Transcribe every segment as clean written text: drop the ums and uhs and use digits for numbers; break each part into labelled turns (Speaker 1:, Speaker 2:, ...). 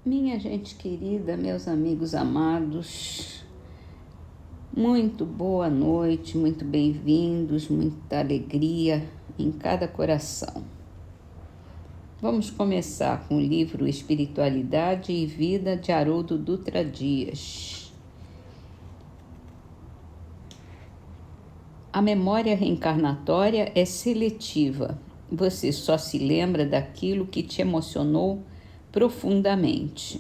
Speaker 1: Minha gente querida, meus amigos amados, muito boa noite, muito bem-vindos, muita alegria em cada coração. Vamos começar com o livro Espiritualidade e Vida de Haroldo Dutra Dias. A memória reencarnatória é seletiva. Você só se lembra daquilo que te emocionou profundamente.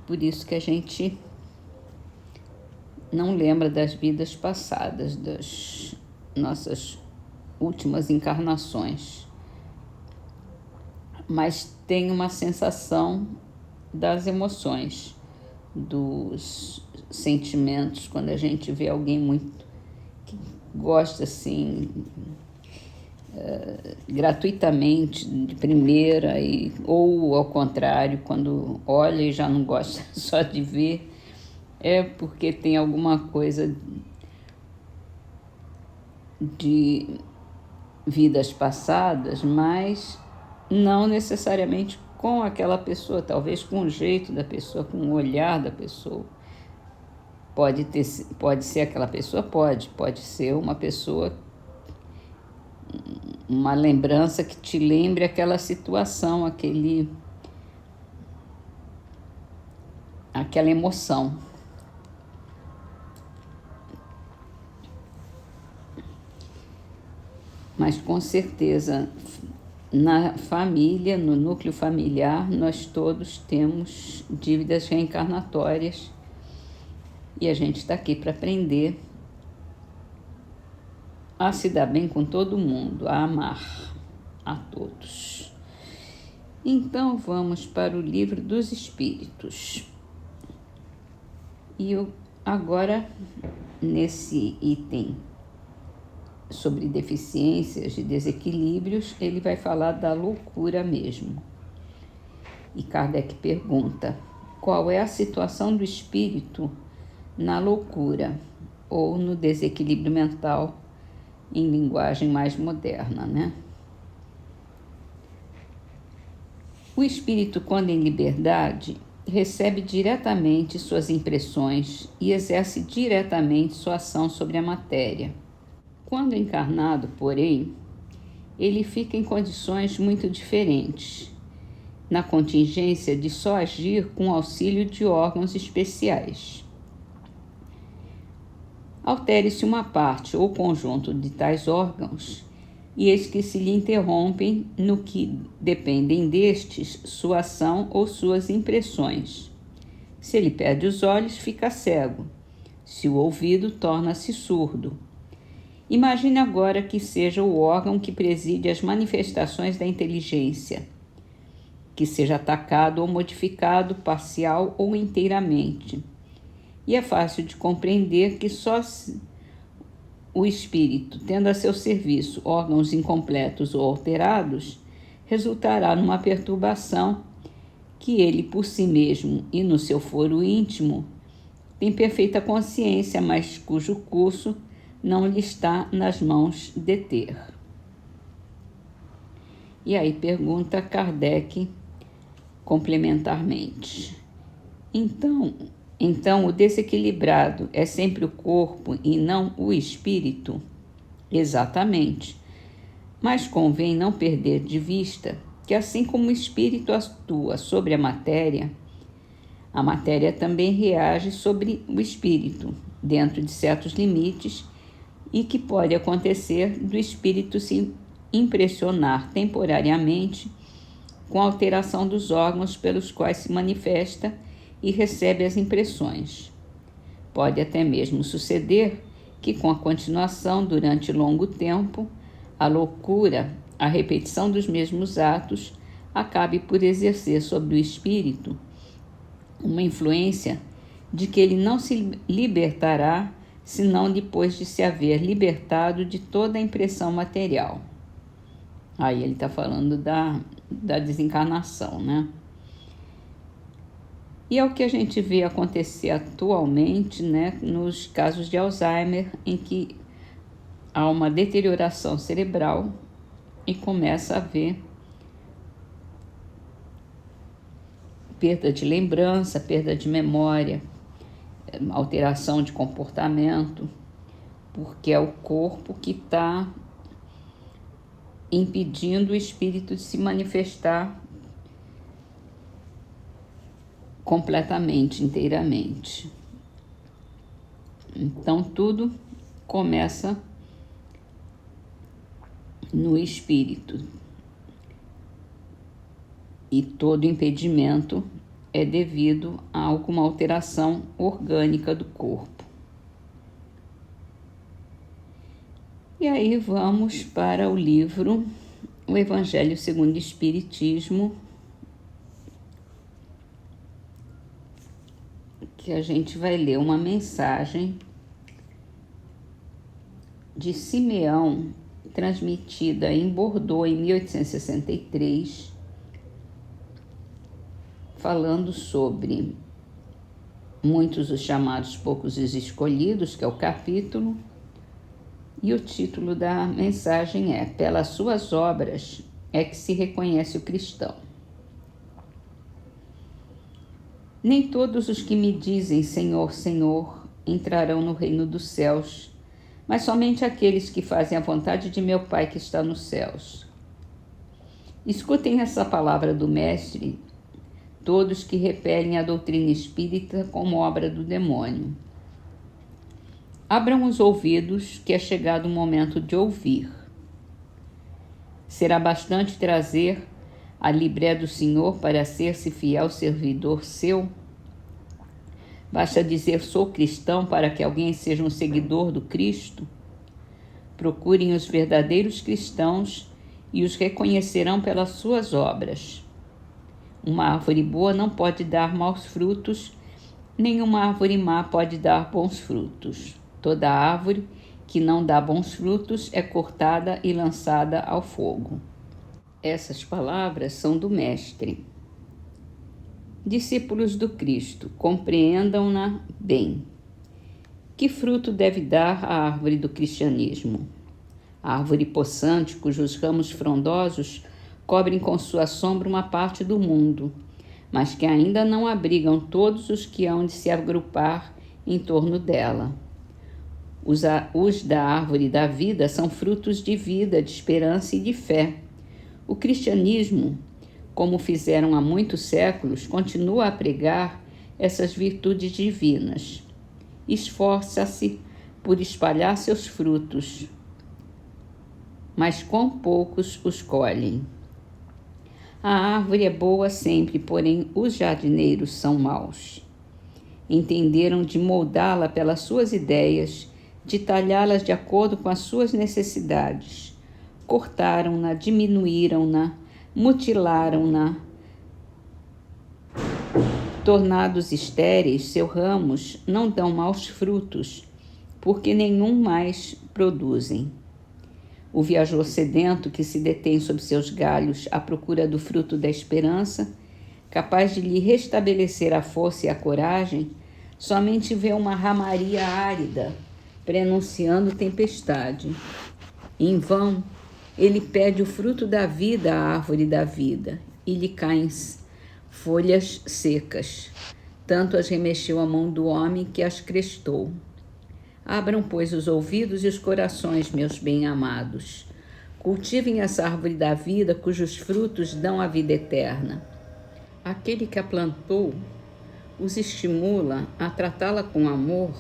Speaker 1: Por isso que a gente não lembra das vidas passadas, das nossas últimas encarnações, mas tem uma sensação das emoções, dos sentimentos, quando a gente vê alguém muito que gosta assim, gratuitamente, de primeira, ou ao contrário, quando olha e já não gosta só de ver, é porque tem alguma coisa de vidas passadas, mas não necessariamente com aquela pessoa, talvez com o jeito da pessoa, com o olhar da pessoa. Pode ser aquela pessoa? Pode ser uma pessoa, uma lembrança que te lembre aquela situação, aquela emoção. Mas com certeza, na família, no núcleo familiar, nós todos temos dívidas reencarnatórias e a gente está aqui para aprender a se dar bem com todo mundo, a amar a todos. Então vamos para o Livro dos Espíritos. E agora, nesse item sobre deficiências e desequilíbrios, ele vai falar da loucura mesmo. E Kardec pergunta: qual é a situação do espírito na loucura ou no desequilíbrio mental, em linguagem mais moderna, né? O espírito, quando em liberdade, recebe diretamente suas impressões e exerce diretamente sua ação sobre a matéria. Quando encarnado, porém, ele fica em condições muito diferentes, na contingência de só agir com auxílio de órgãos especiais. Altere-se uma parte ou conjunto de tais órgãos, e eis que se lhe interrompem no que dependem destes sua ação ou suas impressões. Se ele perde os olhos, fica cego. Se o ouvido, torna-se surdo. Imagine agora que seja o órgão que preside as manifestações da inteligência, que seja atacado ou modificado parcial ou inteiramente. E é fácil de compreender que só o espírito, tendo a seu serviço órgãos incompletos ou alterados, resultará numa perturbação que ele por si mesmo e no seu foro íntimo tem perfeita consciência, mas cujo curso não lhe está nas mãos deter. E aí pergunta Kardec complementarmente: Então, o desequilibrado é sempre o corpo e não o espírito? Exatamente. Mas convém não perder de vista que, assim como o espírito atua sobre a matéria também reage sobre o espírito, dentro de certos limites, e que pode acontecer do espírito se impressionar temporariamente com a alteração dos órgãos pelos quais se manifesta e recebe as impressões. Pode até mesmo suceder que, com a continuação durante longo tempo, a loucura, a repetição dos mesmos atos, acabe por exercer sobre o espírito uma influência de que ele não se libertará senão depois de se haver libertado de toda a impressão material. Aí ele está falando da desencarnação, né? E é o que a gente vê acontecer atualmente, né, nos casos de Alzheimer, em que há uma deterioração cerebral e começa a haver perda de lembrança, perda de memória, alteração de comportamento, porque é o corpo que está impedindo o espírito de se manifestar completamente, inteiramente. Então tudo começa no espírito e todo impedimento é devido a alguma alteração orgânica do corpo. E aí vamos para o livro O Evangelho segundo o Espiritismo, que a gente vai ler uma mensagem de Simeão, transmitida em Bordeaux em 1863, falando sobre muitos os chamados, poucos os escolhidos, que é o capítulo, e o título da mensagem é: Pelas suas obras é que se reconhece o cristão. Nem todos os que me dizem Senhor, Senhor, entrarão no reino dos céus, mas somente aqueles que fazem a vontade de meu Pai que está nos céus. Escutem essa palavra do Mestre, todos que repelem a doutrina espírita como obra do demônio. Abram os ouvidos, que é chegado o momento de ouvir. Será bastante trazer a libré do Senhor para ser-se fiel servidor seu? Basta dizer sou cristão para que alguém seja um seguidor do Cristo? Procurem os verdadeiros cristãos e os reconhecerão pelas suas obras. Uma árvore boa não pode dar maus frutos, nem uma árvore má pode dar bons frutos. Toda árvore que não dá bons frutos é cortada e lançada ao fogo. Essas palavras são do Mestre. Discípulos do Cristo, compreendam-na bem. Que fruto deve dar a árvore do cristianismo? A árvore possante, cujos ramos frondosos cobrem com sua sombra uma parte do mundo, mas que ainda não abrigam todos os que hão de se agrupar em torno dela. Os da árvore da vida são frutos de vida, de esperança e de fé. O cristianismo, como fizeram há muitos séculos, continua a pregar essas virtudes divinas. Esforça-se por espalhar seus frutos, mas quão poucos os colhem. A árvore é boa sempre, porém os jardineiros são maus. Entenderam de moldá-la pelas suas ideias, de talhá-las de acordo com as suas necessidades. Cortaram-na, diminuíram-na, mutilaram-na. Tornados estéreis, seus ramos não dão maus frutos, porque nenhum mais produzem. O viajor sedento que se detém sob seus galhos à procura do fruto da esperança, capaz de lhe restabelecer a força e a coragem, somente vê uma ramaria árida, prenunciando tempestade. Em vão, ele pede o fruto da vida à árvore da vida, e lhe caem folhas secas. Tanto as remexeu a mão do homem que as crestou. Abram, pois, os ouvidos e os corações, meus bem-amados. Cultivem essa árvore da vida, cujos frutos dão a vida eterna. Aquele que a plantou os estimula a tratá-la com amor,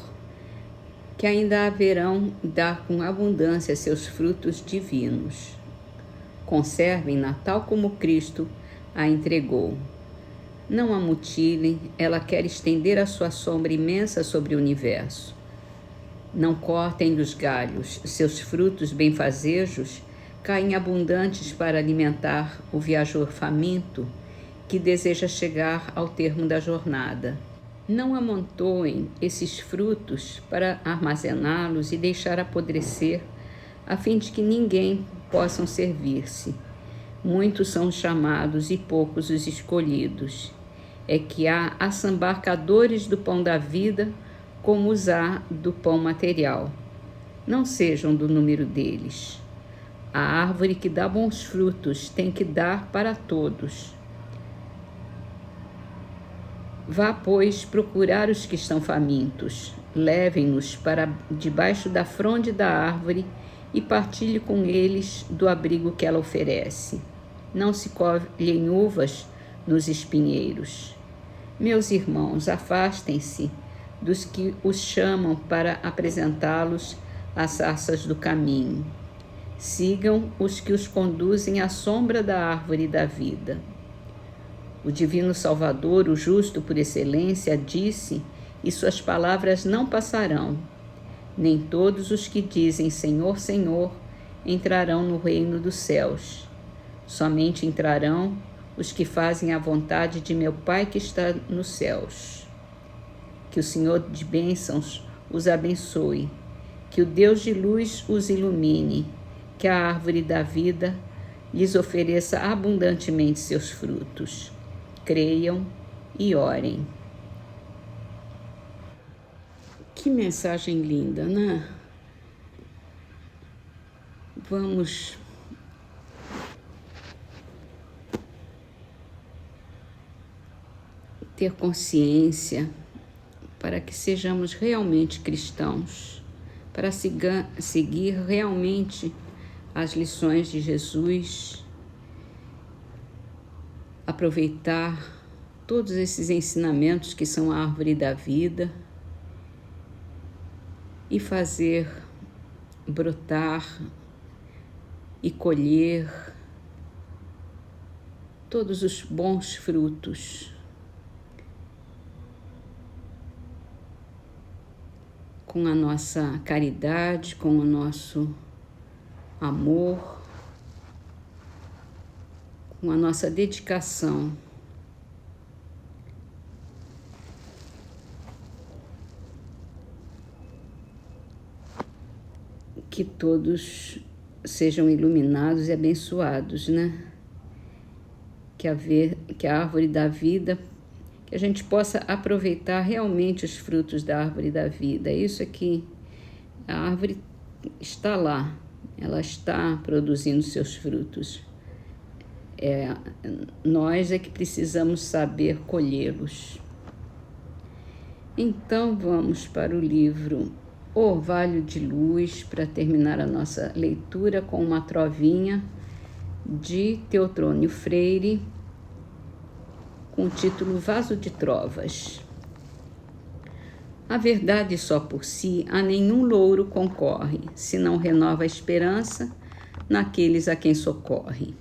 Speaker 1: que ainda haverão dar com abundância seus frutos divinos. Conservem-na tal como Cristo a entregou. Não a mutilem, ela quer estender a sua sombra imensa sobre o universo. Não cortem dos galhos, seus frutos benfazejos caem abundantes para alimentar o viajor faminto que deseja chegar ao termo da jornada. Não amontoem esses frutos para armazená-los e deixar apodrecer, a fim de que ninguém possam servir-se. Muitos são os chamados e poucos os escolhidos. É que há assambarcadores do pão da vida, como os há do pão material. Não sejam do número deles. A árvore que dá bons frutos tem que dar para todos. Vá, pois, procurar os que estão famintos. Levem-nos para debaixo da fronde da árvore e partilhe com eles do abrigo que ela oferece. Não se colhem uvas nos espinheiros. Meus irmãos, afastem-se dos que os chamam para apresentá-los às sarças do caminho. Sigam os que os conduzem à sombra da árvore da vida. O divino Salvador, o justo por excelência, disse, e suas palavras não passarão. Nem todos os que dizem Senhor, Senhor, entrarão no reino dos céus. Somente entrarão os que fazem a vontade de meu Pai que está nos céus. Que o Senhor de bênçãos os abençoe, que o Deus de luz os ilumine, que a árvore da vida lhes ofereça abundantemente seus frutos. Creiam e orem. Que mensagem linda, né? Vamos ter consciência para que sejamos realmente cristãos, para seguir realmente as lições de Jesus, aproveitar todos esses ensinamentos que são a árvore da vida e fazer brotar e colher todos os bons frutos com a nossa caridade, com o nosso amor, com a nossa dedicação. Que todos sejam iluminados e abençoados, né? Que a árvore da vida, que a gente possa aproveitar realmente os frutos da árvore da vida. É isso aqui, a árvore está lá, ela está produzindo seus frutos. Nós é que precisamos saber colhê-los. Então vamos para o livro Orvalho de Luz, para terminar a nossa leitura com uma trovinha de Teotrônio Freire, com o título Vaso de Trovas. A verdade só por si a nenhum louro concorre, se não renova a esperança naqueles a quem socorre.